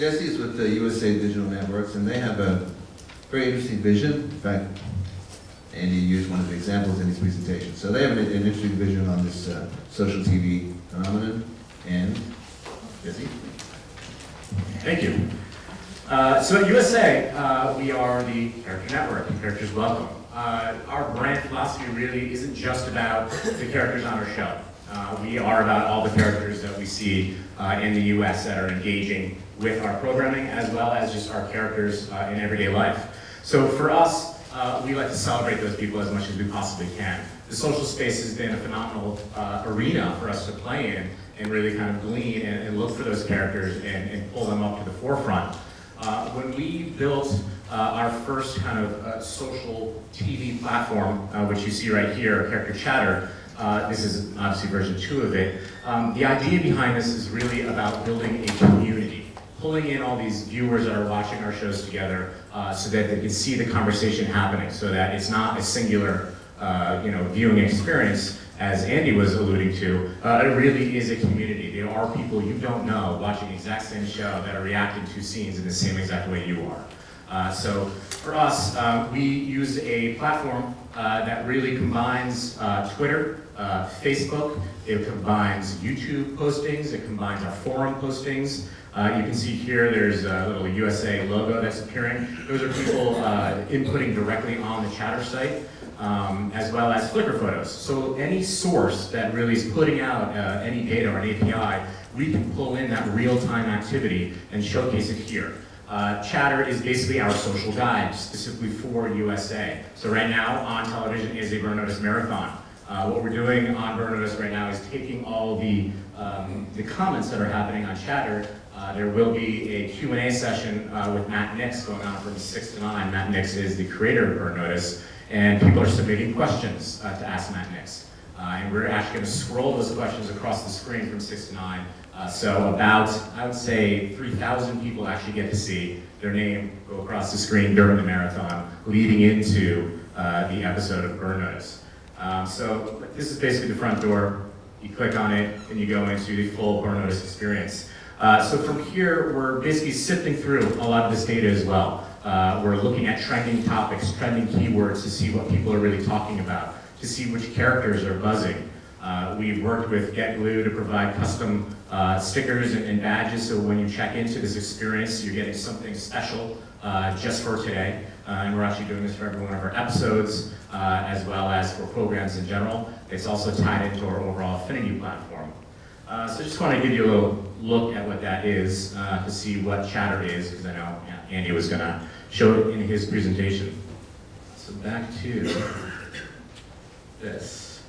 Jesse is with the USA Digital Networks, and they have a very interesting vision. In fact, Andy used one of the examples in his presentation. So they have an interesting vision on this social TV phenomenon. And Jesse? Thank you. So at USA, we are the Character Network, and Characters Welcome. Our brand philosophy really isn't just about the characters on our show. We are about all the characters that we see in the US that are engaging with our programming, as well as just our characters in everyday life. So for us, we like to celebrate those people as much as we possibly can. The social space has been a phenomenal arena for us to play in and really kind of glean and look for those characters and pull them up to the forefront. When we built our first kind of social TV platform, which you see right here, Character Chatter, this is obviously version 2 of it. The idea behind this is really about building a community, pulling in all these viewers that are watching our shows together so that they can see the conversation happening, so that it's not a singular viewing experience, as Andy was alluding to. It really is a community. There are people you don't know watching the exact same show that are reacting to scenes in the same exact way you are. So for us, we use a platform that really combines Twitter, Facebook, it combines YouTube postings, it combines our forum postings. You can see here there's a little USA logo that's appearing. Those are people inputting directly on the Chatter site, as well as Flickr photos. So any source that really is putting out any data or an API, we can pull in that real-time activity and showcase it here. Chatter is basically our social guide, specifically for USA. So right now on television is a Burn Notice marathon. What we're doing on Burn Notice right now is taking all the comments that are happening on Chatter. There will be a Q&A session with Matt Nix going on from 6 to 9. Matt Nix is the creator of Burn Notice, and people are submitting questions to ask Matt Nix. And we're actually going to scroll those questions across the screen from 6 to 9. So about, I would say, 3,000 people actually get to see their name go across the screen during the marathon, leading into the episode of Burn Notice. So this is basically the front door. You click on it, and you go into the full Burn Notice experience. So from here, we're basically sifting through a lot of this data as well. We're looking at trending topics, trending keywords to see what people are really talking about, to see which characters are buzzing. We've worked with GetGlue to provide custom stickers and badges, so when you check into this experience, you're getting something special just for today. And we're actually doing this for every one of our episodes, as well as for programs in general. It's also tied into our overall affinity platform. So I just want to give you a little look at what that is to see what Chatter is, because I know Andy was going to show it in his presentation. So back to this.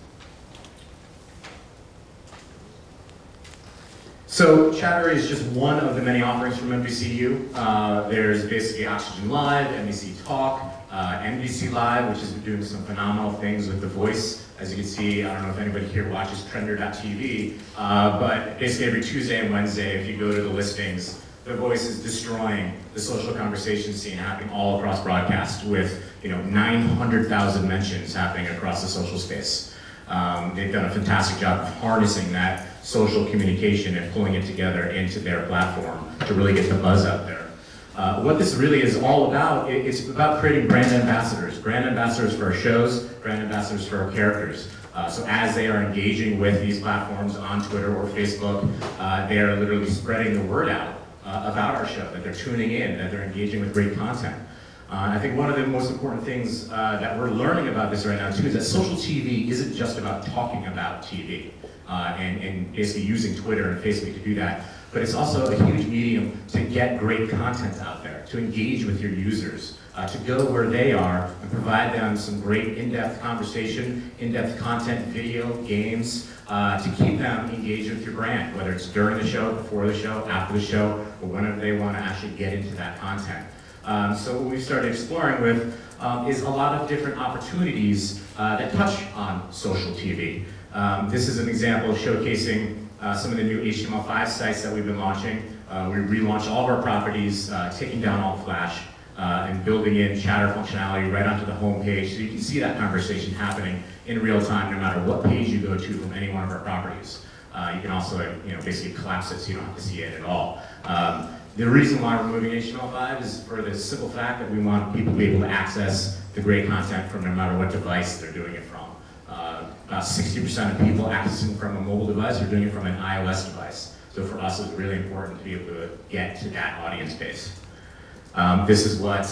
So Chatter is just one of the many offerings from NBCU. There's basically Oxygen Live, NBC Talk, NBC Live, which is doing some phenomenal things with The Voice. As you can see, I don't know if anybody here watches Trender.tv, but basically every Tuesday and Wednesday, if you go to the listings, The Voice is destroying the social conversation scene happening all across broadcast with 900,000 mentions happening across the social space. They've done a fantastic job of harnessing that social communication and pulling it together into their platform to really get the buzz out there. What this really is all about, it's about creating brand ambassadors for our shows, brand ambassadors for our characters. So as they are engaging with these platforms on Twitter or Facebook, they are literally spreading the word out about our show, that they're tuning in, that they're engaging with great content. I think one of the most important things that we're learning about this right now too is that social TV isn't just about talking about TV and basically using Twitter and Facebook to do that, but it's also a huge medium to get great content out there, to engage with your users, to go where they are and provide them some great in-depth conversation, in-depth content, video, games, to keep them engaged with your brand, whether it's during the show, before the show, after the show, or whenever they want to actually get into that content. So what we've started exploring with is a lot of different opportunities that touch on social TV. This is an example of showcasing some of the new HTML5 sites that we've been launching. We relaunched all of our properties, taking down all Flash, and building in Chatter functionality right onto the home page, so you can see that conversation happening in real time no matter what page you go to from any one of our properties. You can also basically collapse it so you don't have to see it at all. The reason why we're moving HTML5 is for the simple fact that we want people to be able to access the great content from no matter what device they're doing it from. About 60% of people accessing from a mobile device are doing it from an iOS device. So for us, it's really important to be able to get to that audience base. This is what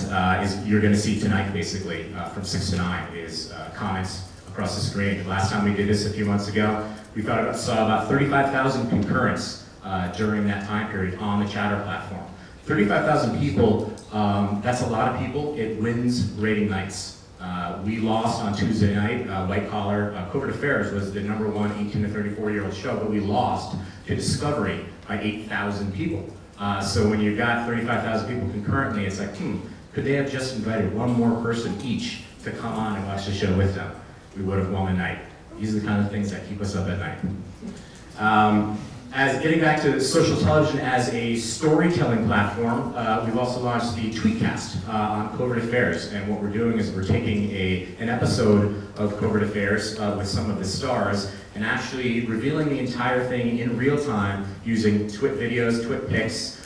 you're going to see tonight, basically, from 6 to 9, is comments across the screen. The last time we did this a few months ago, we saw about 35,000 concurrents during that time period on the Chatter platform. 35,000 people, that's a lot of people. It wins rating nights. We lost on Tuesday night. White Collar Covert Affairs was the #1 18 to 34-year-old show, but we lost to Discovery by 8,000 people. So when you've got 35,000 people concurrently, it's like, could they have just invited one more person each to come on and watch the show with them? We would have won a night. These are the kind of things that keep us up at night. As getting back to social television as a storytelling platform, we've also launched the Tweetcast on Covert Affairs. And what we're doing is we're taking an episode of Covert Affairs with some of the stars and actually revealing the entire thing in real time using Twit videos, Twit pics,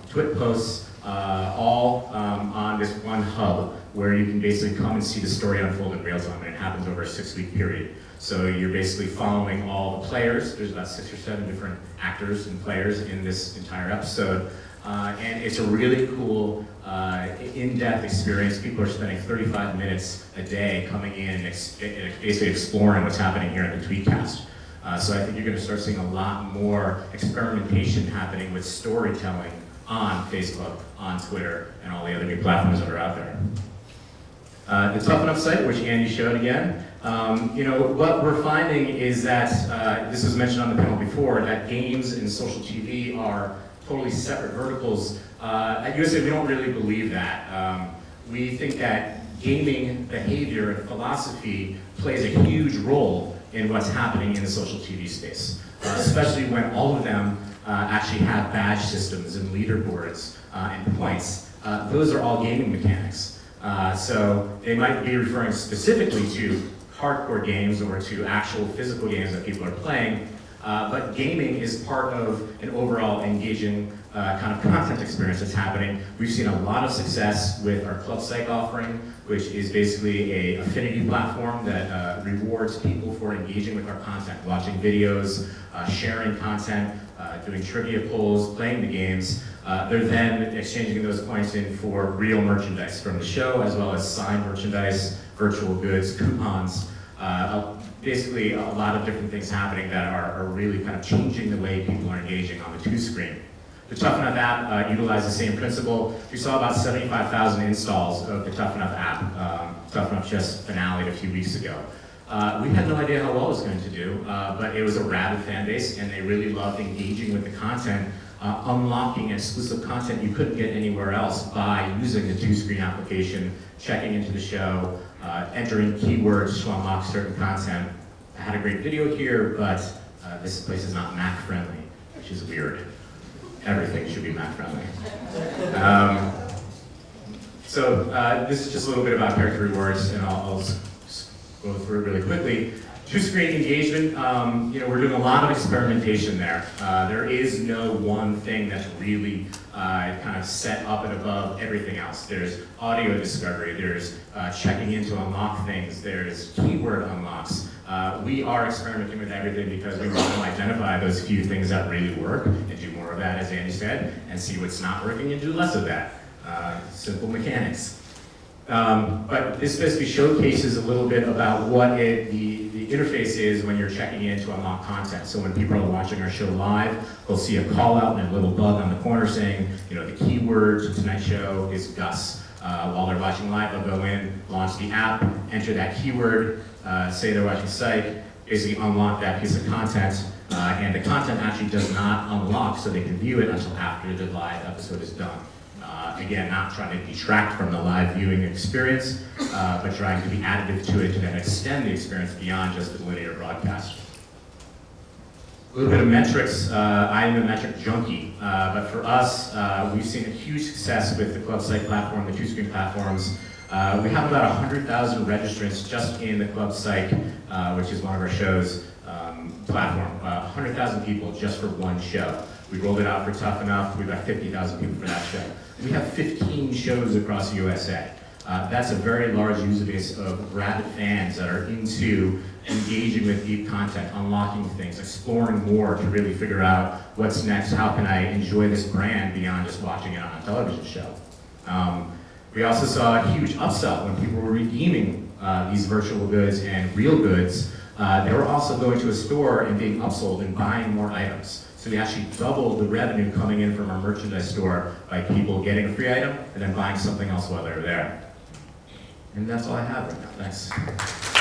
Twit posts, all on this one hub where you can basically come and see the story unfold in real time, and it happens over a 6-week period. So you're basically following all the players. There's about 6 or 7 different actors and players in this entire episode. And it's a really cool, in-depth experience. People are spending 35 minutes a day coming in and basically exploring what's happening here in the Tweetcast. So I think you're going to start seeing a lot more experimentation happening with storytelling on Facebook, on Twitter, and all the other new platforms that are out there. The Tough Enough site, which Andy showed again, what we're finding is that, this was mentioned on the panel before, that games and social TV are totally separate verticals. At USA, we don't really believe that. We think that gaming behavior and philosophy plays a huge role in what's happening in the social TV space, especially when all of them actually have badge systems and leaderboards and points. Those are all gaming mechanics. So they might be referring specifically to hardcore games or to actual physical games that people are playing, but gaming is part of an overall engaging kind of content experience that's happening. We've seen a lot of success with our Club Psych offering, which is basically an affinity platform that rewards people for engaging with our content, watching videos, sharing content, doing trivia polls, playing the games. They're then exchanging those points in for real merchandise from the show, as well as signed merchandise, virtual goods, coupons. Basically, a lot of different things happening that are really kind of changing the way people are engaging on the 2 screen. The Tough Enough app utilizes the same principle. We saw about 75,000 installs of the Tough Enough app. Tough Enough just finaled a few weeks ago. We had no idea how well it was going to do, but it was a rabid fan base, and they really loved engaging with the content, unlocking exclusive content you couldn't get anywhere else by using the 2-screen application, checking into the show, entering keywords to unlock certain content. I had a great video here, but this place is not Mac friendly, which is weird. Everything should be Mac friendly. So this is just a little bit about character rewards, and I'll just go through it really quickly. 2-screen engagement, we're doing a lot of experimentation there. There is no one thing that's really kind of set up and above everything else. There's audio discovery, there's checking in to unlock things, there's keyword unlocks. We are experimenting with everything because we want to identify those few things that really work and do more of that, as Andy said, and see what's not working and do less of that. Simple mechanics. But this basically showcases a little bit about what the interface is when you're checking in to unlock content. So when people are watching our show live, they'll see a call out and a little bug on the corner saying, the keyword to tonight's show is Gus. While they're watching live, they'll go in, launch the app, enter that keyword, say they're watching Psych, basically unlock that piece of content, and the content actually does not unlock so they can view it until after the live episode is done. Again, not trying to detract from the live viewing experience, but trying to be additive to it to then extend the experience beyond just the linear broadcast. A little bit of metrics. I am a metric junkie, but for us, we've seen a huge success with the Club Psych platform, the 2-screen platforms. We have about 100,000 registrants just in the Club Psych, which is one of our shows, platform. 100,000 people just for one show. We rolled it out for Tough Enough. We got 50,000 people for that show. We have 15 shows across the USA. That's a very large user base of rabid fans that are into engaging with deep content, unlocking things, exploring more to really figure out what's next, how can I enjoy this brand beyond just watching it on a television show. We also saw a huge upsell when people were redeeming these virtual goods and real goods. They were also going to a store and being upsold and buying more items. So we actually doubled the revenue coming in from our merchandise store by people getting a free item and then buying something else while they were there. And that's all I have right now. Thanks.